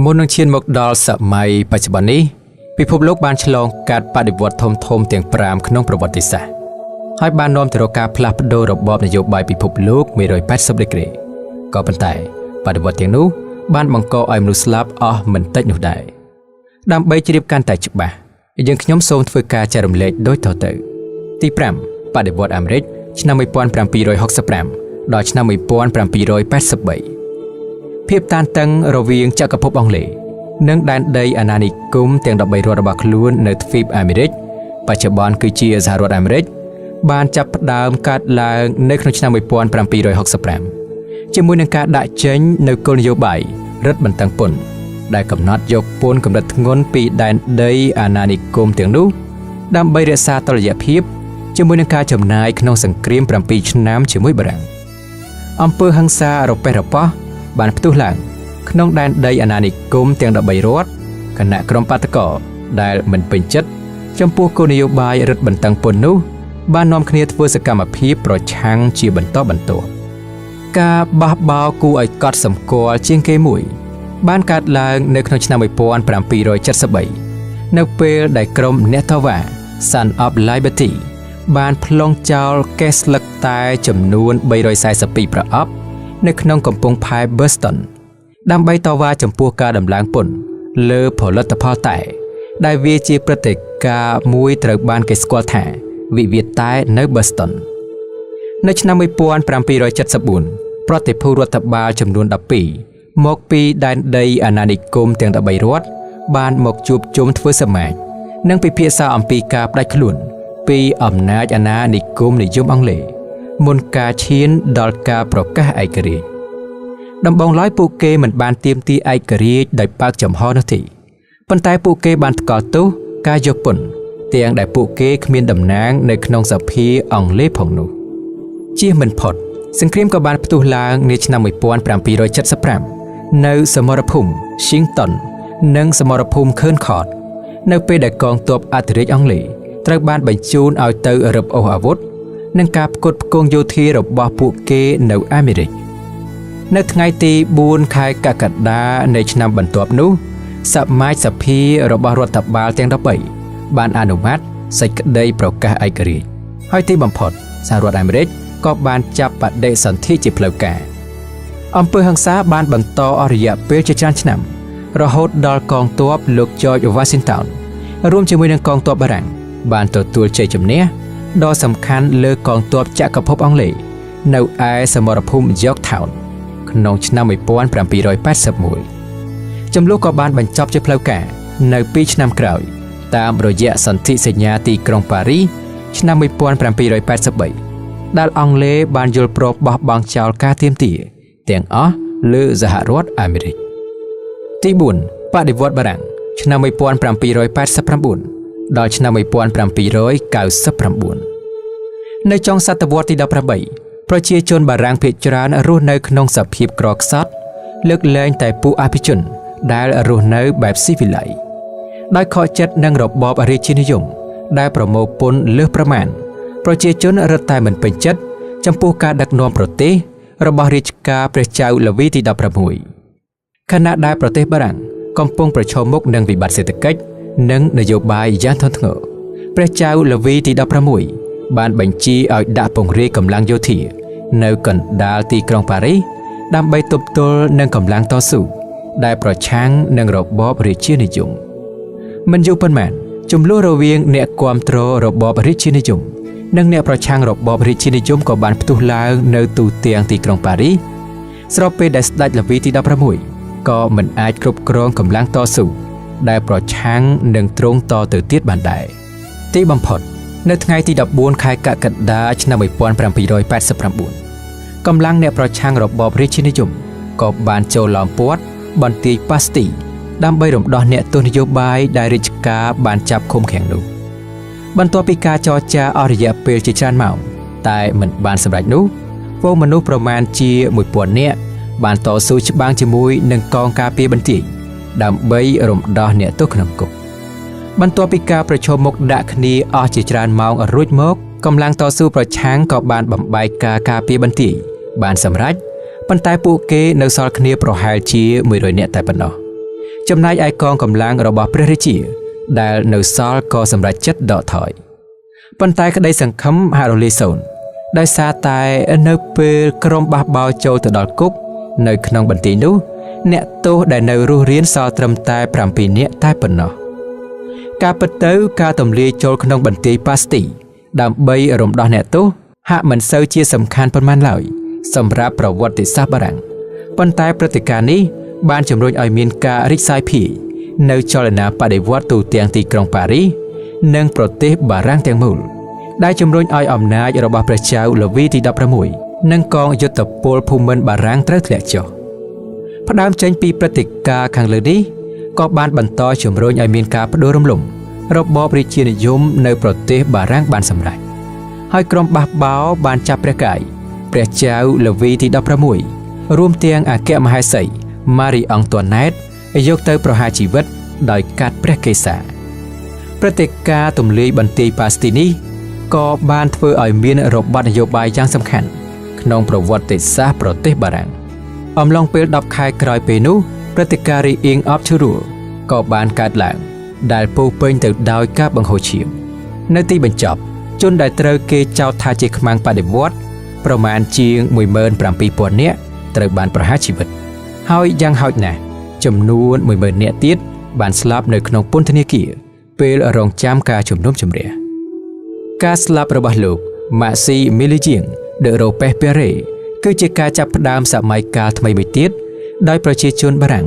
មុននឹងឈានមកដល់សម័យបច្ចុប្បន្ននេះពិភពលោកបានឆ្លងកាត់បដិវត្តធំៗទាំង5ក្នុងប្រវត្តិសាស្ត្រហើយបាននាំទៅរកការផ្លាស់ប្ដូររបបនយោបាយពិភពលោក180ដឺក្រេក៏ប៉ុន្តែបដិវត្តទាំងនោះបានបង្កឲ្យមនុស្សស្លាប់អស់មិនតិចនោះដែរដើម្បីជ្រាបកាន់តែច្បាស់យើងខ្ញុំសូមធ្វើការចែករំលែកដូចតទៅទី5បដិវត្តអាមេរិកឆ្នាំ1765ដល់ឆ្នាំ1783ភាពតានតឹងរវាងចក្រភពអង់គ្លេសនិងដែនដីអាណានិគមទាំង13រដ្ឋរបស់ខ្លួននៅទ្វីបអាមេរិកបច្ចុប្បន្នគឺជាសហរដ្ឋអាមេរិកបានចាប់ផ្ដើមកើតឡើងនៅក្នុងឆ្នាំ1765ជាមួយនឹងការដាក់ចេញនៅគោលនយោបាយរឹតបន្តឹងពន្ធដែលកំណត់យកពន្ធកម្រិតធ្ងន់ពីដែនដីអាណានិគមទាំងនោះដើម្បីរក្សាតុល្យភាពជាមួយនឹងការចំណាយក្នុងសង្គ្រាម7ឆ្នាំជាមួយបារាំងអំពើហិង្សារប៉េះរប៉ោះបានផ្ទុះឡើងក្នុងដែនដីអាណានិគមទាំង13រដ្ឋគណៈក្រុមបាតកោដែលមិនពេញចិត្តចំពោះគោលនយោបាយរឹតបន្តឹងពន្ធនោះបាននាំគ្នាធ្វើសកម្មភាពប្រឆាំងជាបន្តបន្ទាប់ការបះបោរគួរឲ្យកត់សម្គាល់ជាងគេមួយបានកើតឡើងនៅក្នុងឆ្នាំ1773នៅពេលដែលក្រុមអ្នកតវ៉ា Son of Liberty បានប្លង់ចោលកេសស្លឹកតែចំនួន342ប្រអប់នៅក្នុងកំពង់ផែ Boston ដើម្បីតវ៉ាចំពោះការដំឡើងពន្ធលើផលិតផលតែដែលវាជាព្រឹត្តិការណ៍មួយត្រូវបានគេស្គាល់ថាវិវាទតែនៅ Boston នៅឆ្នាំ1774ប្រតិភូរដ្ឋបាលចំនួន12មកពីដែនដីអាណានិគមទាំង13រដ្ឋបានមកជួបជុំធ្វើសមាជនិងពិភាក្សាអំពីការផ្ដាច់ខ្លួនពីអំណាចអាណានិគមនិយមអង់គ្លេសមុនការឈានដល់ការប្រកាសឯករាជ្យដំបូងឡើយពួកគេមិនបានទាមទារឯករាជ្យដោយបើកចំហនោះទេប៉ុន្តែពួកគេបានថ្កោលទោសការយកពន្ធទាំងដែលពួកគេគ្មានតំណាងនៅក្នុងសភាអង់គ្លេសផងនោះជៀសមិនផុតសង្គ្រាមក៏បានផ្ទុះឡើងនាឆ្នាំ1775នៅសមរភូមិ Washington និងសមរភូមិ Concord នៅពេលដែលកងទ័ពអធិរាជអង់គ្លេសត្រូវបានបញ្ជូនឲ្យទៅរឹបអូសអាវុធនិងការផ្គត់ផ្គង់យោធារបស់ពួកគេនៅអាមេរិកនៅថ្ងៃទី4ខែកក្កដានៃឆ្នាំបន្ទាប់នោះសមាជសភារបស់រដ្ឋបាលទាំង13បានអនុម័តសេចក្តីប្រកាសឯករាជ្យហើយទីបំផុតសហរដ្ឋអាមេរិកក៏បានចាប់បដិសន្ធិជាផ្លូវការអំពើហិង្សាបានបន្តអស់រយៈពេលជាច្រើនឆ្នាំរហូតដល់កងទ័ពលោក George Washington រួមជាមួយនឹងកងទ័ពបារាំងបានទទួលជ័យជំនះដ៏សំខាន់លើកងទ័ពចក្រភពអង់គ្លេសនៅឯសមរភូមិ Yorktown ក្នុងឆ្នាំ1781ចំនួនក៏បានបញ្ចប់ជាផ្លូវការនៅ2ឆ្នាំក្រោយតាមរយៈសន្ធិសញ្ញាទីក្រុងប៉ារីសឆ្នាំ1783ដែលអង់គ្លេសបានយល់ព្រមបោះបង់ចោលការទាមទារទាំងអស់លើសហរដ្ឋអាមេរិកទី4បដិវត្តបារាំងឆ្នាំ1789ដល់ឆ្នាំ1799នៅចុងសតវត្សទី18ប្រជាជនបារាំងភាគច្រើនរស់នៅក្នុងសភាពក្រខ្សត់លើកលែងតែពួកអភិជនដែលរស់នៅបែបស៊ីវិល័យដោយខកចិត្តនឹងរបបរាជានិយមដែលប្រមូលពន្ធលើសប្រមាណប្រជាជនរឹតតែមិនពេញចិត្តចំពោះការដឹកនាំប្រទេសរបស់រាជការព្រះចៅល្វីទី16ខណៈដែលប្រទេសបារាំងកំពុងប្រឈមមុខនឹងវិបត្តិសេដ្ឋកិច្ចនិងនយោបាយយ៉ាងធ្ងន់ធ្ងរព្រះចៅល្វីទី16បានបញ្ជាឲ្យដាក់ពង្រាយកម្លាំងយោធានៅកណ្ដាលទីក្រុងប៉ារីសដើម្បីទប់ទល់នឹងកម្លាំងតស៊ូដែលប្រឆាំងនឹងរបបរាជានិយមមិនយូរប៉ុន្មានជម្លោះរវាងអ្នកគាំទ្ររបបរាជានិយមនិងអ្នកប្រឆាំងរបបរាជានិយមក៏បានផ្ទុះឡើងនៅទូទាំងទីក្រុងប៉ារីសស្របពេលដែលស្ដេចល្វីទី16ក៏មិនអាចគ្រប់គ្រងកម្លាំងតស៊ូដែលប្រឆាំងនឹងទ្រង់តទៅទៀតបានដែរទីបំផុតនៅថ្ងៃទី14ខែកក្កដាឆ្នាំ1789កម្លាំងអ្នកប្រឆាំងរបបរាជានិយមក៏បានចូលឡោមព័ទ្ធបន្ទាយប៉ាស្ទីដើម្បីរំដោះអ្នកទស្សនយោបាយដែលរាជការបានចាប់ឃុំឃាំងនោះបន្ទាប់ពីការចរចាអស់រយៈពេលជាច្រើនម៉ោងតែមិនបានសម្រេចនោះវងមនុស្សប្រមាណជា 1000 នាក់បានតស៊ូច្បាំងជាមួយនឹងកងការពារបន្ទាយដើម្បីរំដោះអ្នកទោសក្នុងគុកបន្ទាប់ពីការប្រឈមមុខដាក់គ្នាអស់ជាច្រើនម៉ោងរួចមកកម្លាំងតស៊ូប្រឆាំងក៏បានបំបែកការពារបន្ទាយបានសម្រេចប៉ុន្តែពួកគេនៅសល់គ្នាប្រហែលជា100នាក់តែប៉ុណ្ណោះ ចំណែកឯកងកម្លាំងរបស់ព្រះរាជាដែលនៅសល់ក៏សម្រេចចិត្តដកថយប៉ុន្តែក្តីសង្ឃឹមហាក់រលាយសូន្យដោយសារតែនៅពេលក្រុមបះបោរចូលទៅដល់គុកនៅក្នុងបន្ទាយនោះអ្នកទោសដែលនៅរស់រានសល់ត្រឹមតែ7នាក់តែប៉ុណ្ណោះការពិតទៅការទម្លាយចូលក្នុងបន្ទាយប៉ាស្ទីដើម្បីរំដោះអ្នកទោសហាក់មិនសូវជាសំខាន់ប៉ុន្មានឡើយសម្រាប់ប្រវត្តិសាស្ត្របារាំងប៉ុន្តែព្រឹត្តិការណ៍នេះបានជំរុញឲ្យមានការរីកសាយភាយនៅចលនាបដិវត្តទូទាំងទីក្រុងប៉ារីសនិងប្រទេសបារាំងទាំងមូលដែលជំរុញឲ្យអំណាចរបស់ព្រះចៅល្វីទី16និងកងយុទ្ធពលភូមិន្ទបារាំងត្រូវធ្លាក់ចុះផ្ដើមចេញពីព្រឹត្តិការណ៍ខាងលើនេះក៏បានបន្តជំរុញឲ្យមានការផ្ដួលរំលំរបបរាជានិយមនៅប្រទេសបារាំងបានសម្រេចហើយក្រុមបះបោរបានចាប់ព្រះកាយព្រះចៅល្វីទី16រួមទាំងអគ្គមហេសីម៉ារីអង់តួណេតយកទៅប្រហារជីវិតដោយកាត់ព្រះកេសាព្រឹត្តិការណ៍ទម្លាយបន្ទាយប៉ាស្ទីនេះក៏បានធ្វើឲ្យមានរបបនយោបាយយ៉ាងសំខាន់ក្នុងប្រវត្តិសាស្ត្រប្រទេសបារាំងអំឡុងពេល10ខែក្រោយពេលនោះព្រឹត្តិការណ៍ Ring of Tours ក៏បានកើតឡើងដែលពោរពេញទៅដោយការបង្ហូរឈាមនៅទីបញ្ចប់ជនដែលត្រូវគេចោទថាជាខ្មាំងបដិវត្តន៍ប្រមាណជាង 17,000 នាក់ត្រូវបានប្រហារជីវិតហើយយ៉ាងហោចណាស់ចំនួន 10,000 នាក់ទៀតបានស្លាប់នៅក្នុងពន្ធនាគារពេលរងចាំការជំនុំជម្រះការស្លាប់របស់លោក Maximilien de Robespierre គឺជាការចាប់ផ្ដើមសម័យកាលថ្មីមួយទៀតដោយប្រជាជនបារាំង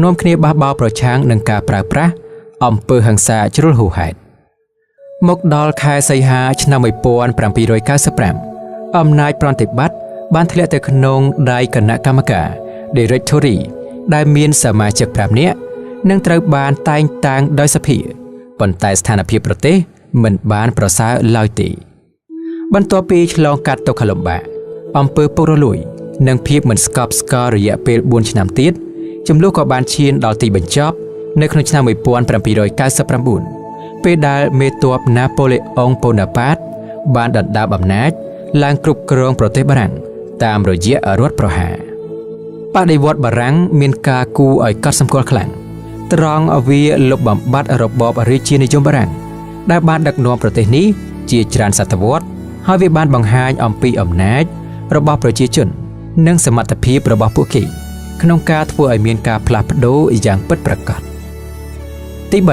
នាំគ្នាបះបោរប្រឆាំងនឹងការប្រើប្រាស់អំពើហិង្សាជ្រុលហួសហេតុមកដល់ខែសីហាឆ្នាំ 1795 អំណាចប្រតិបត្តិបានធ្លាក់ទៅក្នុងដៃគណៈកម្មការ Directory ដែលមានសមាជិក5នាក់និងត្រូវបានតែងតាំងដោយសភាប៉ុន្តែស្ថានភាពប្រទេសមិនបានប្រសើរឡើយទេបន្ទាប់ពីឆ្លងកាត់ទុក្ខលំបាកអំពើពុករលួយនិងភាពមិនស្កប់ស្កល់រយៈពេល4ឆ្នាំទៀតជម្លោះក៏បានឈានដល់ទីបញ្ចប់នៅក្នុងឆ្នាំ 1799 ពេលដែលមេទ័ពណាប៉ូឡេអុងបូណាប៉ាតបានដណ្ដើមអំណាចឡើងគ្រប់គ្រងប្រទេសបារាំងតាមរយៈរដ្ឋប្រហារបដិវត្តន៍បារាំងមានការគួរឲ្យកត់សម្គាល់ខ្លាំងត្រង់វាលុបបំបាត់របបរាជានិយមបារាំងដែលបានដឹកនាំប្រទេសនេះជាច្រើនសតវត្សរ៍ហើយវាបានបង្ហាញអំពីអំណាចរបស់ប្រជាជននិងសមត្ថភាពរបស់ពួកគេក្នុងការធ្វើឲ្យមានការផ្លាស់ប្ដូរយ៉ាងពិតប្រាកដទី3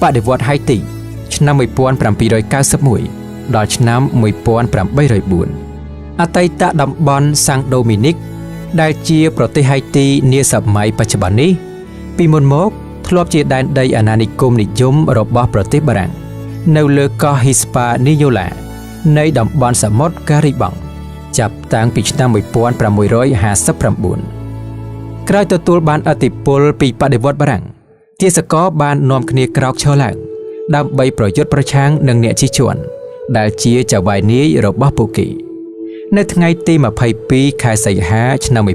បដិវត្តន៍ហៃទីឆ្នាំ 1791 ដល់ឆ្នាំ 1804 អតីតតំបន់សាំងដូមីនីកដែលជាប្រទេសហៃទីនាសម័យបច្ចុប្បន្ននេះពីមុនមកធ្លាប់ជាដែនដីអាណានិគមនិយមរបស់ប្រទេសបារាំងនៅលើកោះហ៊ីស្ប៉ានីយ៉ូឡានៃតំបន់សមុទ្រការីបង់ចាប់តាំងពីឆ្នាំ 1659 ក្រោយទទួលបានឥទ្ធិពលពីបដិវត្តន៍បារាំងទាសករបាននាំគ្នាក្រោកឈរឡើងដើម្បីប្រយុទ្ធប្រឆាំងនឹងអ្នកជិះជាន់ដែលជាចៅហ្វាយនាយរបស់ពួកគេនៅថ្ងៃទី22ខែសីហាឆ្នាំ 1791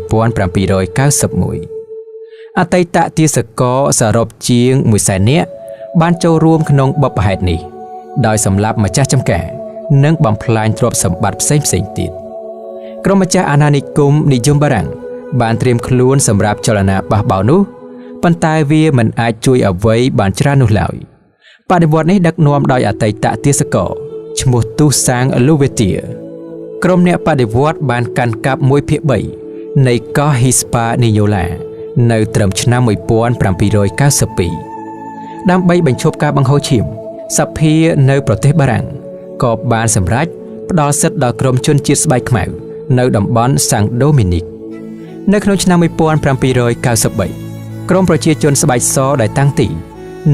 អតីតទាសករសរុបជាង 100,000 នាក់បានចូលរួមក្នុងបុព្វហេតុនេះដោយសម្លាប់ម្ចាស់ចម្ការនិងបំផ្លាញទ្រព្យសម្បត្តិផ្សេងៗទៀតក្រុមម្ចាស់អាណានិគមនិយមបារាំងបានត្រៀមខ្លួនសម្រាប់ចលនាបះបោរនោះប៉ុន្តែវាមិនអាចជួយអ្វីបានច្រើននោះឡើយបដិវត្តន៍នេះដឹកនាំដោយអតីតទាសករឈ្មោះទូសាងលូវេទាក្រុមអ្នកបដិវត្តន៍បានកាន់កាប់ 1/3 នៃកោះហ៊ីស្ប៉ានីយ៉ូឡានៅត្រឹមឆ្នាំ 1792 ដើម្បីបញ្ឈប់ការបង្ហូរឈាមសភានៅប្រទេសបារាំងក៏បានសម្រេចផ្ដល់សិទ្ធិដល់ក្រុមជនជាតិស្បែកខ្មៅនៅតំបន់សាំងដូមីនីកនៅក្នុងឆ្នាំ 1793 ក្រុមប្រជាជនស្បែកសដែលតាំងទី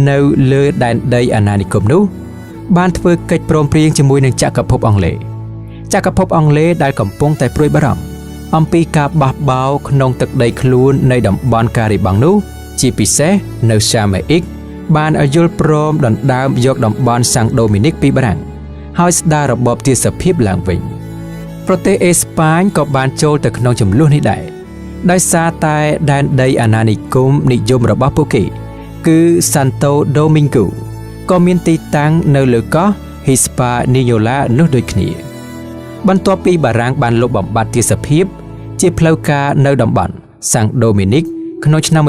នៅលើដែនដីអាណានិគមនោះបានធ្វើកិច្ចព្រមព្រៀងជាមួយនឹងចក្រភពអង់គ្លេសដែលកំពុងតែព្រួយបារម្ភអំពីការបះបោរក្នុងទឹកដីខ្លួននៃតំបន់ការីបង់នោះជាពិសេសនៅសាមេអ៊ិកបានយល់ព្រមដណ្ដើមយកតំបន់សាំងដូមីនីកពីបារាំងហើយស្ដាររបបទាសភាពឡើងវិញប្រទេសអេស្ប៉ាញក៏បានចូលទៅក្នុងជម្លោះនេះដែរដោយសារតែដែនដីអាណានិគមនិយមរបស់ពួកគេគឺ Santo Domingo ក៏មានទីតាំងនៅលើកោះ Hispaniola នោះដូចគ្នាបន្ទាប់ពីបារាំងបានលុបបំបាត់ទាសភាពជាផ្លូវការនៅតំបន់ Saint Dominic ក្នុងឆ្នាំ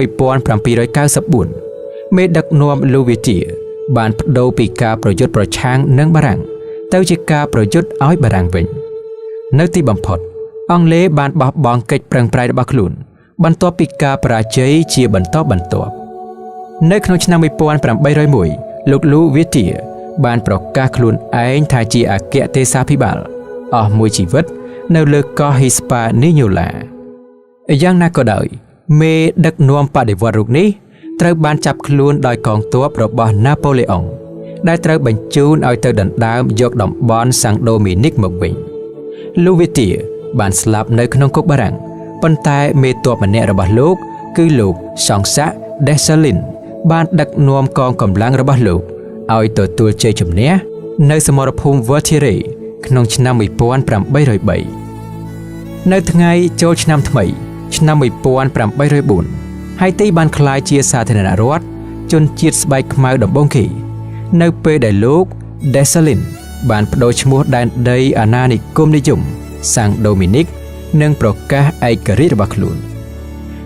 1794មេដឹកនាំលូវីទាបានបដូរពីការប្រយុទ្ធប្រឆាំងនឹងបារាំងទៅជាការប្រយុទ្ធឲ្យបារាំងវិញនៅទីបំផុតអង់គ្លេសបានបោះបង់កិច្ចប្រឹងប្រែងរបស់ខ្លួនបន្ទាប់ពីការបរាជ័យជាបន្តបន្ទាប់នៅក្នុងឆ្នាំ1801លោកលូវីទាបានប្រកាសខ្លួនឯងថាជាអគ្គទេសាភិបាលអស់មួយជីវិតនៅលើកោះហ៊ីស្ប៉ានីញូឡាយ៉ាងណាក៏ដោយមេដឹកនាំបដិវត្តន៍រូបនេះត្រូវបានចាប់ខ្លួនដោយកងទ័ពរបស់ណាប៉ូឡេអុងដែលត្រូវបញ្ជូនឲ្យទៅដណ្ដើមយកតំបន់សាំងដូមីនីកមកវិញលូវីទាបានស្លាប់នៅក្នុងគុកបារាំងប៉ុន្តែមេទ័ពម្នាក់របស់លោកគឺលោកសង់សាក់ដេសាលីនបានដឹកនាំកងកម្លាំងរបស់លោកឲ្យទទួលជ័យជំនះនៅសមរភូមិវ៉ាធីរ៉េក្នុងឆ្នាំ1803នៅថ្ងៃចូលឆ្នាំថ្មីឆ្នាំ1804ហៃទីបានក្លាយជាសាធារណរដ្ឋជនជាតិស្បែកខ្មៅដំបូងគេនៅពេលដែលលោកដេសាលីនបានបដូរឈ្មោះដែនដីអាណានិគមនិយមសាំងដូមីនីកនិងប្រកាសឯករាជ្យរបស់ខ្លួន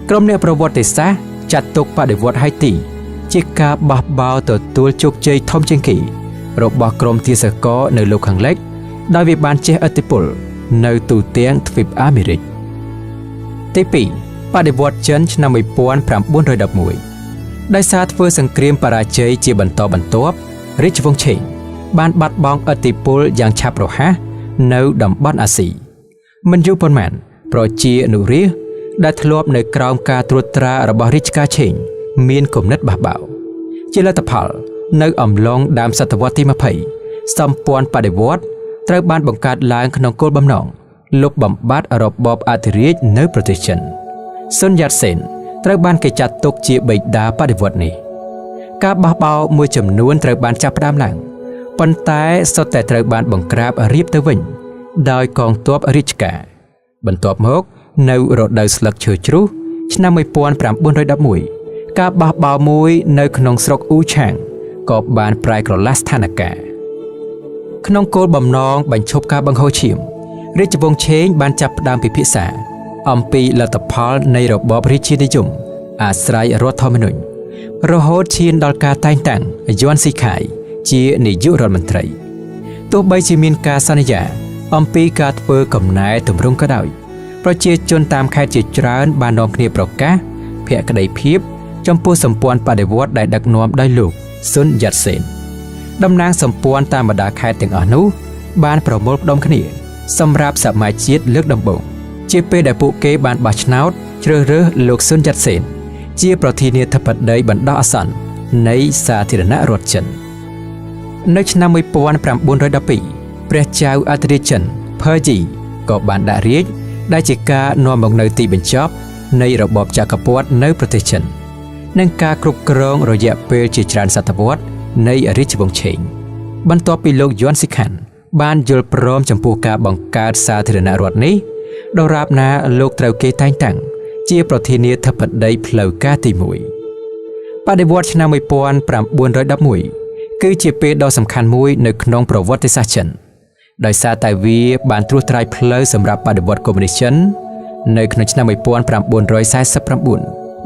ក្រុមអ្នកប្រវត្តិសាស្ត្រចាត់ទុកបដិវត្តន៍ហៃទីជាការបះបោរទទួលជោគជ័យធំជាងគេរបស់ក្រុមទាសករនៅលោកខាងលិចដោយវាបានជះឥទ្ធិពលនៅទូទាំងទ្វីបអាមេរិកទី2បដិវត្តន៍ចិនឆ្នាំ1911ដោយសារធ្វើសង្គ្រាមបរាជ័យជាបន្តបន្ទាប់រាជវង្សឆេងបានបាត់បង់ឥទ្ធិពលយ៉ាងឆាប់រហ័សនៅតំបន់អាស៊ីមិនយូរប៉ុន្មានប្រជានុរាស្ត្រដែលធ្លាប់នៅក្រោមការត្រួតត្រារបស់រាជការឆេងមានគំនិតបះបោរជាលទ្ធផលនៅអំឡុងដើមសតវត្សទី20សម្ព័ន្ធបដិវត្តន៍ត្រូវបានបង្កើតឡើងក្នុងគោលបំណងលុបបំបាត់របបអធិរាជនៅប្រទេសចិនស៊ុនយ៉ាតសេនត្រូវបានគេចាត់ទុកជាបិតាបដិវត្តន៍នេះការបះបោរមួយចំនួនត្រូវបានចាប់ផ្ដើមឡើងប៉ុន្តែសុទ្ធតែត្រូវបានបង្ក្រាបរៀបទៅវិញដោយកងទ័ពរាជការបន្ទាប់មកនៅរដូវស្លឹកឈើជ្រុះឆ្នាំ1911ការបះបោរមួយនៅក្នុងស្រុកអ៊ូឆាងក៏បានប្រែក្រឡាស់ស្ថានភាពក្នុងគោលបំណងបញ្ឈប់ការបង្ហូរឈាមរាជវង្សឆេងបានចាប់ផ្ដើមពិភាក្សាអំពីលទ្ធផលនៃរបបរាជានិយមអាស្រ័យរដ្ឋធម្មនុញ្ញរហូតឈានដល់ការតែងតាំងយួនស៊ីខាយជានាយករដ្ឋមន្ត្រីទោះបីជាមានការសន្យាអំពីការធ្វើកំណែទម្រង់ក៏ដោយប្រជាជនតាមខេត្តជាច្រើនបាននាំគ្នាប្រកាសភក្តីភាពចំពោះសម្ព័ន្ធបដិវត្តន៍ដែលដឹកនាំដោយលោកស៊ុនយ៉ាតសេនតំណាងសម្ព័ន្ធតាមបណ្ដាខេត្តទាំងអស់នោះបានប្រមូលផ្ដុំគ្នាសម្រាប់សមាជជាតិលើកដំបូងជាពេលដែលពួកគេបានបោះឆ្នោតជ្រើសរើសលោកស៊ុនយ៉ាតសេនជាប្រធានាធិបតីបណ្ដោះអាសន្ននៃសាធារណរដ្ឋចិននៅឆ្នាំ1912ព្រះចៅអធិរាជចិនផឺជីក៏បានដាក់រាជដែលជាការនាំមកនៅទីបញ្ចប់នៃរបបចក្រពត្តិនៅប្រទេសចិននិងការគ្រប់គ្រងរយៈពេលជាច្រើនសតវត្សរ៍នៃរាជវង្សឆេងបន្ទាប់ពីលោកយួនស៊ីខាន់បានយល់ព្រមចំពោះការបង្កើតសាធារណរដ្ឋនេះដរាបណាលោកត្រូវគេតែងតាំងជាប្រធានាធិបតីផ្លូវការទី1បដិវត្តន៍ឆ្នាំ1911គឺជាពេលដ៏សំខាន់មួយនៅក្នុងប្រវត្តិសាស្ត្រចិនដោយសារតែវាបានត្រួសត្រាយផ្លូវសម្រាប់បដិវត្តន៍កុម្មុយនីសចិននៅក្នុងឆ្នាំ1949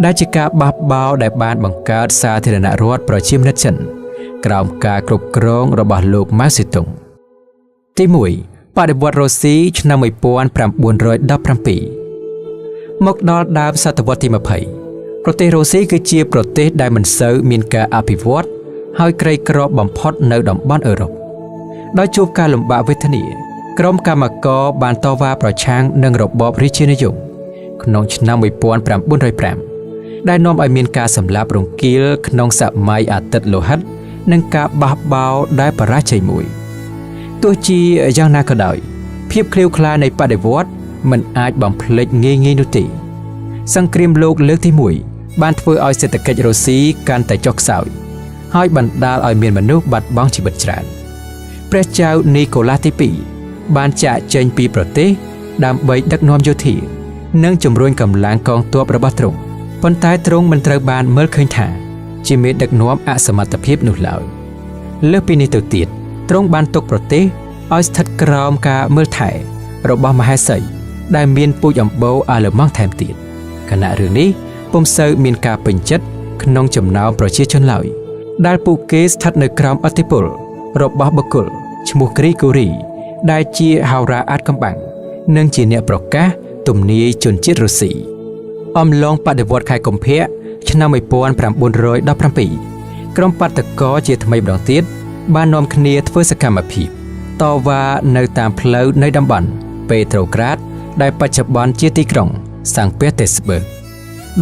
ដែលជាការបះបោរដែលបានបង្កើតសាធារណរដ្ឋប្រជាមានិតចិនក្រោមការគ្រប់គ្រងរបស់លោកម៉ៅសេតុងទី1បដិវត្តន៍រុស្ស៊ីឆ្នាំ1917មកដល់ដើមសតវត្សទី20ប្រទេសរុស្ស៊ីគឺជាប្រទេសដែលមិនសូវមានការអភិវឌ្ឍហើយក្រីក្របំផុតនៅតំបន់អឺរ៉ុបដោយជួបការលំបាកវេទនាក្រុមកម្មករបានតវ៉ាប្រឆាំងនឹងរបបរាជានិយមក្នុងឆ្នាំ1905ដែលនាំឲ្យមានការសម្លាប់រង្គាលក្នុងសម័យអាទិត្យលោហិតនិងការបះបោរដែលបរាជ័យមួយទោះជាយ៉ាងណាក៏ដោយភាពក្លៀវក្លានៃបដិវត្តន៍មិនអាចបំភ្លេចងាយៗនោះទេសង្គ្រាមលោកលើកទី1បានធ្វើឲ្យសេដ្ឋកិច្ចរុស្ស៊ីកាន់តែចុះខ្សោយហើយបណ្ដាលឲ្យមានមនុស្សបាត់បង់ជីវិតច្រើនព្រះចៅនីកូឡាសទី2បានចាកចេញពីប្រទេសដើម្បីដឹកនាំយោធានិងជំរុញកម្លាំងកងទ័ពរបស់ទ្រង់ប៉ុន្តែទ្រង់មិនត្រូវបានមើលឃើញថាជាមេដឹកនាំអសមត្ថភាពនោះឡើយលើសពីនេះទៅទៀតទ្រង់បានទុកប្រទេសឲ្យស្ថិតក្រោមការមើលថែរបស់មហេសីដែលមានពូជអម្បូរអាល្លឺម៉ង់ថែមទៀតគណៈរឿងនេះ ពុំសូវមានការពេញចិត្តក្នុងចំណោមប្រជាជនឡើយដែលពួកគេស្ថិតនៅក្រោមអធិបុលរបស់បុគ្គលឈ្មោះគ្រីហ្គូរីដែលជាហោរាអាថ៌កំបាំងនិងជាអ្នកប្រកាសទំនាយជនជាតិរុស្ស៊ីអំឡុងបដិវត្តខែកុម្ភៈឆ្នាំ1917ក្រុមបាតកោជាថ្មីម្ដងទៀតបាននាំគ្នាធ្វើសកម្មភាពតវ៉ានៅតាមផ្លូវនៃតំបន់ពេត្រូក្រាតដែលបច្ចុប្បន្នជាទីក្រុងសាំងពែតេស្បឺក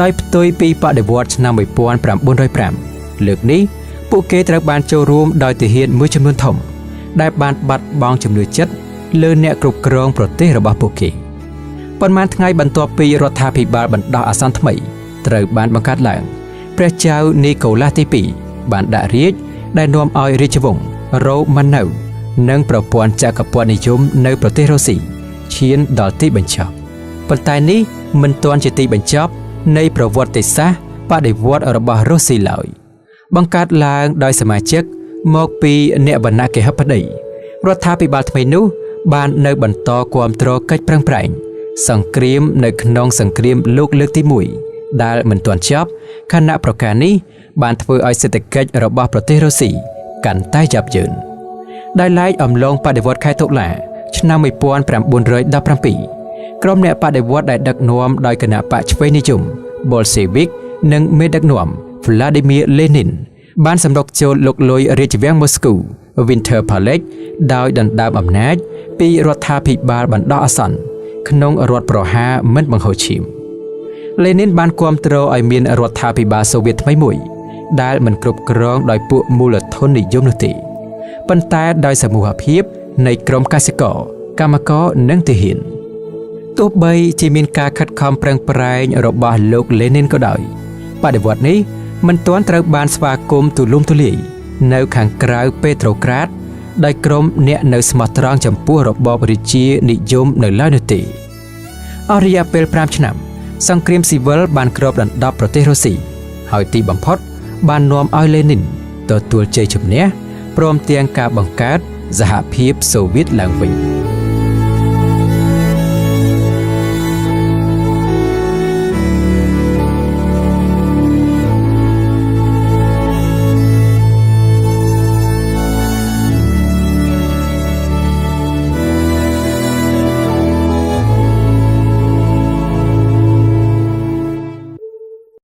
ដោយផ្ទុយពីបដិវត្តឆ្នាំ1905លើកនេះពួកគេត្រូវបានចូលរួមដោយទាហានមួយចំនួនធំដែលបានបាត់បង់ជំនឿចិត្តលើអ្នកគ្រប់គ្រងប្រទេសរបស់ពួកគេប៉ុន្មានថ្ងៃបន្ទាប់ពីរដ្ឋាភិបាលបណ្ដោះអាសន្នថ្មីត្រូវបានបង្កើតឡើងព្រះចៅនីកូឡាសទី2បានដាក់រាជដែលនាំឲ្យរាជវង្សរ៉ូម៉ាណូវនិងប្រព័ន្ធចក្រពត្តិនិយមនៅប្រទេសរុស្ស៊ីឈានដល់ទីបញ្ចប់ប៉ុន្តែនេះមិនទាន់ជាទីបញ្ចប់នៃប្រវត្តិសាស្ត្របដិវត្តរបស់រុស្ស៊ីឡើយបង្កើតឡើងដោយសមាជិកមកពីអ្នកវណ្ណៈកេហបតីរដ្ឋាភិបាលថ្មីនោះបាននៅបន្តគាំទ្រកិច្ចប្រឹងប្រែងសង្គ្រាមនៅក្នុងសង្គ្រាមលោកលើកទី1ដែលមិនទាន់ចប់ខណៈប្រការនេះបានធ្វើឲ្យសេដ្ឋកិច្ចរបស់ប្រទេសរុស្ស៊ីកាន់តែយ៉ាប់យ៉ឺនដោយឡែកអំឡុងបដិវត្តខែតុលាឆ្នាំ1917ក្រុមអ្នកបដិវត្តដែលដឹកនាំដោយគណបកឆ្វេងនិយម Bolshevik និងមេដឹកនាំ Vladimir Lenin បានសម្រុកចូលលុកលុយរាជវាំងមូស្គូ Winter Palace ដោយដណ្ដើមអំណាចពីរដ្ឋាភិបាលបណ្ដោះអាសន្នក្នុងរដ្ឋប្រហារមិនបង្ហូរឈាម Lenin បានគាំទ្រឲ្យមានរដ្ឋាភិបាលសូវៀតថ្មីមួយដែលមិនគ្រប់គ្រងដោយពួកមូលធននិយមនោះទេប៉ុន្តែដោយសមូហភាពនៃក្រុមកសិករកម្មករនិងទាហានទោះបីជាមានការខិតខំប្រឹងប្រែងរបស់លោក Lenin ក៏ដោយបដិវត្តនេះមិនទាន់ត្រូវបានស្វាគមន៍ទូលំទូលាយនៅខាងក្រៅពេត្រូក្រាតដោយក្រុមអ្នកនៅស្មោះត្រង់ចំពោះរបបរាជានិយមនៅឡើយនោះទេអស់រយៈពេល5ឆ្នាំសង្គ្រាមស៊ីវិលបានគ្របដណ្ដប់ប្រទេសរុស្ស៊ីហើយទីបំផុតបាននាំឲ្យ Lenin ទទួលជ័យជំនះព្រមទាំងការបង្កើតសហភាពសូវៀតឡើងវិញ